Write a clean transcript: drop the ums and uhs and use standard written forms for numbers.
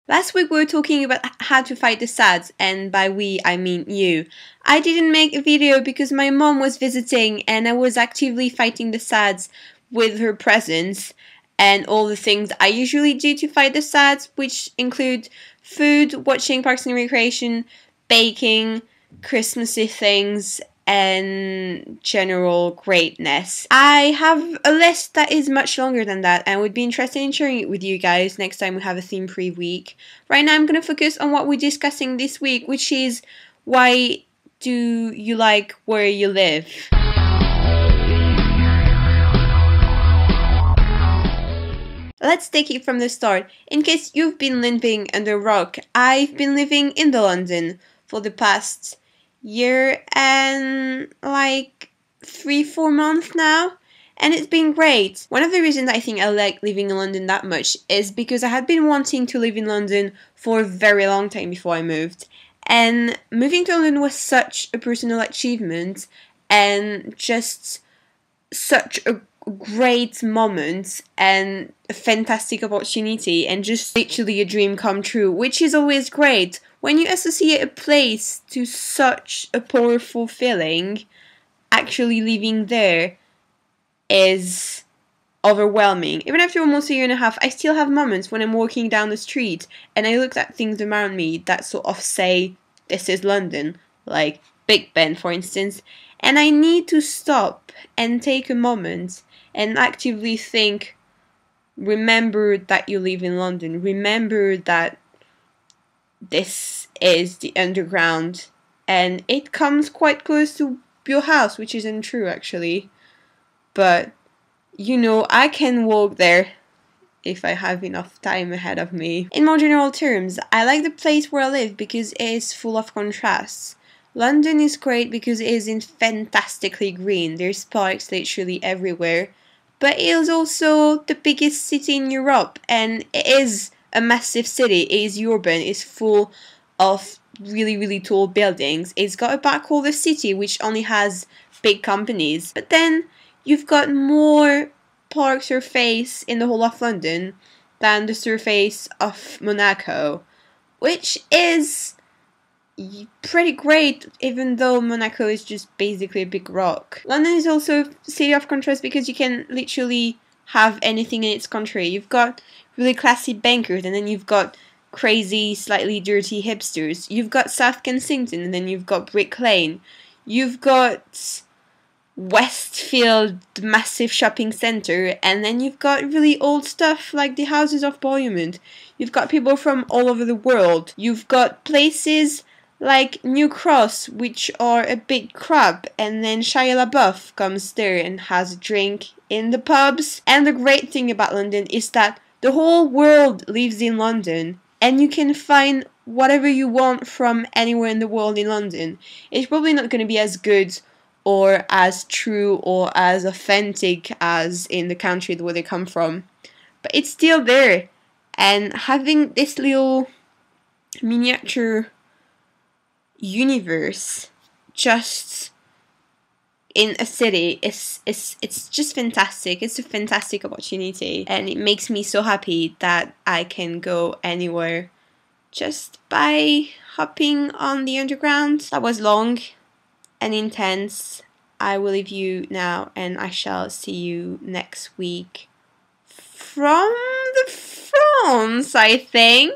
Last week we were talking about how to fight the SADs, and by we I mean you. I didn't make a video because my mom was visiting and I was actively fighting the SADs with her presence and all the things I usually do to fight the SADs, which include food, watching Parks and Recreation, baking, Christmassy things, and general greatness. I have a list that is much longer than that and would be interested in sharing it with you guys next time we have a theme-free week. Right now I'm going to focus on what we're discussing this week, which is why do you like where you live? Let's take it from the start. In case you've been living under a rock, I've been living in the London for the past year and like 3-4 months now, and it's been great. One of the reasons I think I like living in London that much is because I had been wanting to live in London for a very long time before I moved, and moving to London was such a personal achievement and just such a great moment and a fantastic opportunity and just literally a dream come true, which is always great. When you associate a place to such a powerful feeling, actually living there is overwhelming. Even after almost a year and a half, I still have moments when I'm walking down the street and I look at things around me that sort of say, this is London, like Big Ben for instance, and I need to stop and take a moment and actively think, remember that you live in London, remember that this is the underground and it comes quite close to your house, which isn't true actually, but you know, I can walk there if I have enough time ahead of me. In more general terms, I like the place where I live because it is full of contrasts. London is great because it is fantastically green, there's parks literally everywhere, but it is also the biggest city in Europe and it is a massive city, it is urban, it's full of really tall buildings. It's got a back older city which only has big companies, but then you've got more park surface in the whole of London than the surface of Monaco, which is pretty great, even though Monaco is just basically a big rock. London is also a city of contrast because you can literally have anything in its country. You've got really classy bankers, and then you've got crazy, slightly dirty hipsters. You've got South Kensington, and then you've got Brick Lane. You've got Westfield, the massive shopping centre, and then you've got really old stuff like the Houses of Parliament. You've got people from all over the world. You've got places like New Cross, which are a big crap, and then Shia LaBeouf comes there and has a drink in the pubs. And the great thing about London is that the whole world lives in London, and you can find whatever you want from anywhere in the world in London. It's probably not going to be as good or as true or as authentic as in the country where they come from, but it's still there. And having this little miniature universe just in a city it's just fantastic. It's a fantastic opportunity, and it makes me so happy that I can go anywhere just by hopping on the underground. That was long and intense. I will leave you now, and I shall see you next week from the France, I think.